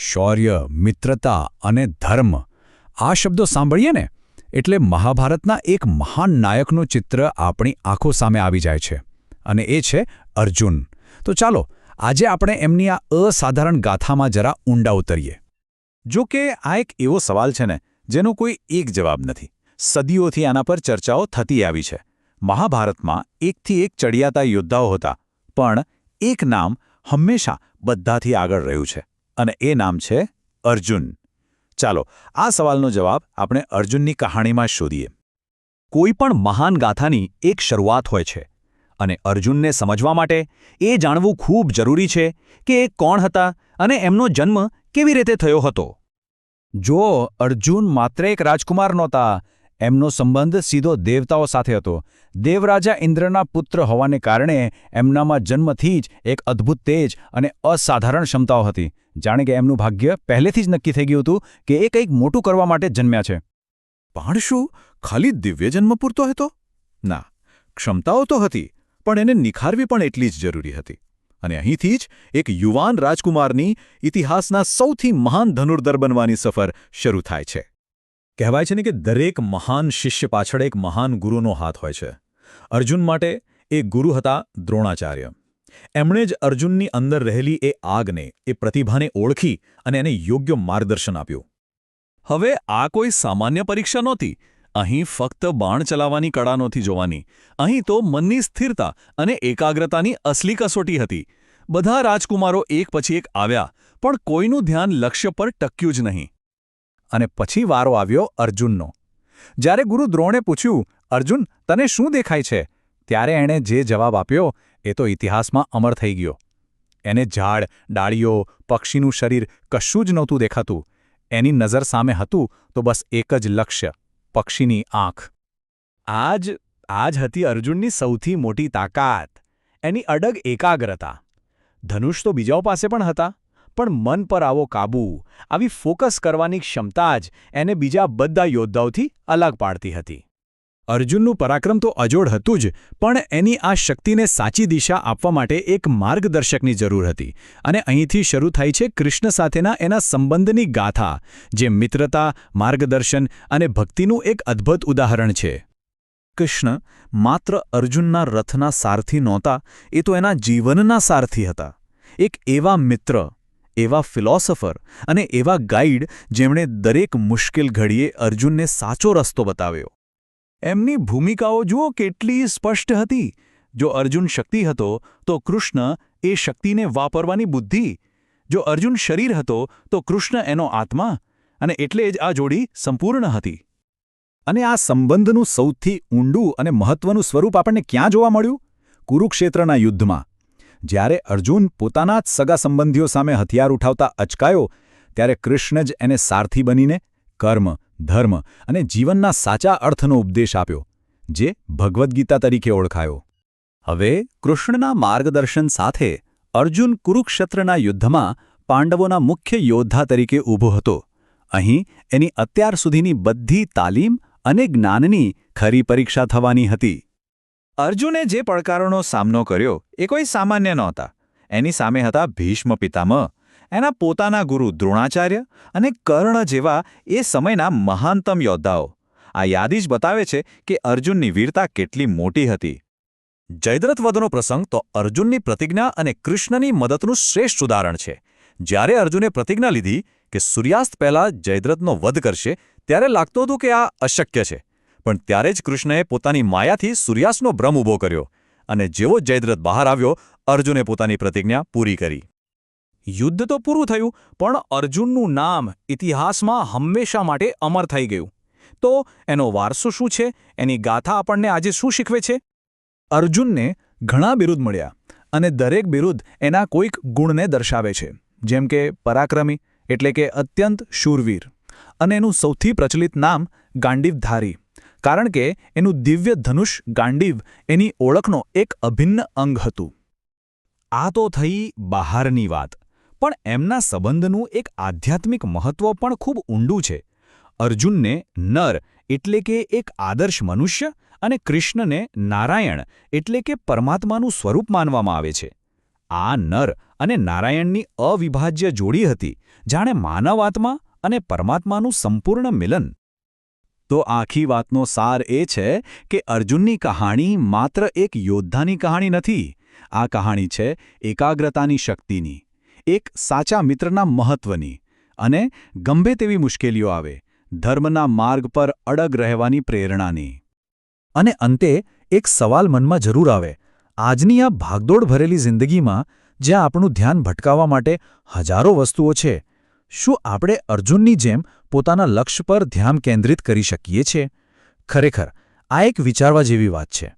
શૌર્ય, મિત્રતા અને ધર્મ આ શબ્દો સાંભળીએ ને એટલે મહાભારતના એક મહાન નાયકનું ચિત્ર આપણી આંખો સામે આવી જાય છે અને એ છે અર્જુન. તો ચાલો આજે આપણે એમની આ અસાધારણ ગાથામાં જરા ઊંડા ઉતરીએ. જો કે આ એક એવો સવાલ છે ને જેનો કોઈ એક જવાબ નથી. સદીઓથી આના પર ચર્ચાઓ થતી આવી છે. મહાભારતમાં એકથી એક ચડિયાતા યોદ્ધાઓ હતા, પણ એક નામ હંમેશા બધાથી આગળ રહ્યું છે અને એ નામ છે અર્જુન. ચાલો આ સવાલનો જવાબ આપણે અર્જુનની કહાણીમાં શોધીએ. કોઈ પણ મહાન ગાથાની એક શરૂઆત હોય છે અને અર્જુનને સમજવા માટે એ જાણવું ખૂબ જરૂરી છે કે એ કોણ હતા અને એમનો જન્મ કેવી રીતે થયો હતો. જો અર્જુન માત્ર એક રાજકુમાર નહોતા, એમનો સંબંધ સીધો દેવતાઓ સાથે હતો. દેવરાજા ઇન્દ્રના પુત્ર હોવાને કારણે એમનામાં જન્મથી જ એક અદ્ભુત તેજ અને અસાધારણ ક્ષમતાઓ હતી. જાણે કે એમનું ભાગ્ય પહેલેથી જ નક્કી થઈ ગયું હતું કે એ કંઈક મોટું કરવા માટે જન્મ્યા છે. પણ શું ખાલી દિવ્ય જન્મ પૂરતો હતો? ના, ક્ષમતાઓ તો હતી, પણ એને નિખારવી પણ એટલી જ જરૂરી હતી. અને અહીંથી જ એક યુવાન રાજકુમારની ઇતિહાસના સૌથી મહાન ધનુર્ધર બનવાની સફર શરૂ થાય છે. કહેવાય છે ને કે દરેક મહાન શિષ્ય પાછળ એક મહાન ગુરુનો હાથ હોય છે. અર્જુન માટે એ ગુરુ હતા દ્રોણાચાર્ય. એમણે જ અર્જુનની અંદર રહેલી એ આગને, એ પ્રતિભાને ઓળખી અને એને યોગ્ય માર્ગદર્શન આપ્યું. હવે આ કોઈ સામાન્ય પરીક્ષા નહોતી. અહીં ફક્ત બાણ ચલાવવાની કળા નહોતી જોવાની. અહીં તો મનની સ્થિરતા અને એકાગ્રતાની અસલી કસોટી હતી. બધા રાજકુમારો એક પછી એક આવ્યા, પણ કોઈનું ધ્યાન લક્ષ્ય પર ટક્યું જ નહીં. અને પછી વારો આવ્યો અર્જુનનો. જ્યારે ગુરુ દ્રોણે પૂછ્યું, અર્જુન તને શું દેખાય છે? ત્યારે એણે જે જવાબ આપ્યો એ તો ઇતિહાસમાં અમર થઈ ગયો. એને ઝાડ, ડાળીઓ, પક્ષીનું શરીર કશું જ નહોતું દેખાતું. એની નજર સામે હતું તો બસ એક જ લક્ષ્ય, પક્ષીની આંખ. આ જ હતી અર્જુનની સૌથી મોટી તાકાત, એની અડગ એકાગ્રતા. ધનુષ તો બીજાઓ પાસે પણ હતા, પણ મન પર આવો કાબૂ, આવી ફોકસ કરવાની ક્ષમતા જ એને બીજા બધા યોદ્ધાઓથી અલગ પાડતી હતી. અર્જુનનું પરાક્રમ તો અજોડ હતું જ, પણ એની આ શક્તિને સાચી દિશા આપવા માટે એક માર્ગદર્શકની જરૂર હતી. અને અહીંથી શરૂ થાય છે કૃષ્ણ સાથેના એના સંબંધની ગાથા, જે મિત્રતા, માર્ગદર્શન અને ભક્તિનું એક અદ્ભુત ઉદાહરણ છે. કૃષ્ણ માત્ર અર્જુનના રથના સારથી નહોતા, એ તો એના જીવનના સારથી હતા. એક એવા મિત્ર, એવા ફિલોસોફર અને એવા ગાઈડ જેમણે દરેક મુશ્કેલ ઘડીએ અર્જુનને સાચો રસ્તો બતાવ્યો. એમની ભૂમિકાઓ જુઓ કેટલી સ્પષ્ટ હતી. જો અર્જુન શક્તિ હતો તો કૃષ્ણ એ શક્તિને વાપરવાની બુદ્ધિ. જો અર્જુન શરીર હતો તો કૃષ્ણ એનો આત્મા. અને એટલે જ આ જોડી સંપૂર્ણ હતી. અને આ સંબંધનું સૌથી ઊંડું અને મહત્વનું સ્વરૂપ આપણને ક્યાં જોવા મળ્યું? કુરુક્ષેત્રના યુદ્ધમાં. જ્યારે અર્જુન પોતાના જ સગા સંબંધીઓ સામે હથિયાર ઉઠાવતા અચકાયો, ત્યારે કૃષ્ણ જ એને સારથી બનીને કર્મ, ધર્મ અને જીવનના સાચા અર્થનો ઉપદેશ આપ્યો, જે ભગવદ્ ગીતા તરીકે ઓળખાયો. હવે કૃષ્ણના માર્ગદર્શન સાથે અર્જુન કુરુક્ષેત્રના યુદ્ધમાં પાંડવોના મુખ્ય યોદ્ધા તરીકે ઊભો હતો. અહીં એની અત્યાર સુધીની બધી તાલીમ અને જ્ઞાનની ખરી પરીક્ષા થવાની હતી. અર્જુને જે પડકારોનો સામનો કર્યો એ કોઈ સામાન્ય નહોતા. એની સામે હતા ભીષ્મ પિતામહ, એના પોતાના ગુરુ દ્રોણાચાર્ય અને કર્ણ જેવા એ સમયના મહાનતમ યોદ્ધાઓ. આ યાદી જ બતાવે છે કે અર્જુનની વીરતા કેટલી મોટી હતી. જયદ્રથ વધનો પ્રસંગ તો અર્જુનની પ્રતિજ્ઞા અને કૃષ્ણની મદદનું શ્રેષ્ઠ ઉદાહરણ છે. જ્યારે અર્જુને પ્રતિજ્ઞા લીધી કે સૂર્યાસ્ત પહેલાં જયદ્રથનો વધ કરશે, ત્યારે લાગતું હતું કે આ અશક્ય છે. પણ ત્યારે જ કૃષ્ણએ પોતાની માયાથી સૂર્યાસ્તનો ભ્રમ ઊભો કર્યો અને જેવો જયદ્રથ બહાર આવ્યો, અર્જુને પોતાની પ્રતિજ્ઞા પૂરી કરી. યુદ્ધ તો પૂરું થયું, પણ અર્જુનનું નામ ઇતિહાસમાં હંમેશા માટે અમર થઈ ગયું. તો એનો વારસો શું છે? એની ગાથા આપણને આજે શું શીખવે છે? અર્જુનને ઘણા બિરુદ મળ્યા અને દરેક બિરુદ એના કોઈક ગુણને દર્શાવે છે. જેમ કે પરાક્રમી એટલે કે અત્યંત શૂરવીર, અને એનું સૌથી પ્રચલિત નામ ગાંડીવધારી, કારણ કે એનું દિવ્ય ધનુષ ગાંડીવ એની ઓળખનો એક અભિન્ન અંગ હતું. આ તો થઈ બહારની વાત, પણ એમના સંબંધનું એક આધ્યાત્મિક મહત્વ પણ ખૂબ ઊંડું છે. અર્જુનને નર એટલે કે એક આદર્શ મનુષ્ય અને કૃષ્ણને નારાયણ એટલે કે પરમાત્માનું સ્વરૂપ માનવામાં આવે છે. આ નર અને નારાયણની અવિભાજ્ય જોડી હતી, જાણે માનવ આત્મા અને પરમાત્માનું સંપૂર્ણ મિલન. તો આખી વાતનો સાર એ છે કે અર્જુનની કહાણી માત્ર એક યોદ્ધાની કહાણી નથી. આ કહાણી છે એકાગ્રતાની શક્તિની, એક સાચા મિત્રના મહત્વની અને ગંભે તેવી મુશ્કેલીઓ આવે ધર્મના માર્ગ પર અડગ રહેવાની પ્રેરણાની. અને અંતે એક સવાલ મનમાં જરૂર આવે. આજની આ ભાગદોડ ભરેલી જિંદગીમાં જ્યાં આપણું ધ્યાન ભટકાવવા માટે હજારો વસ્તુઓ છે, શું આપણે અર્જુનની જેમ પોતાના લક્ષ્ય પર ધ્યાન કેન્દ્રિત કરી શકીએ છીએ? ખરેખર આ એક વિચારવા જેવી વાત છે.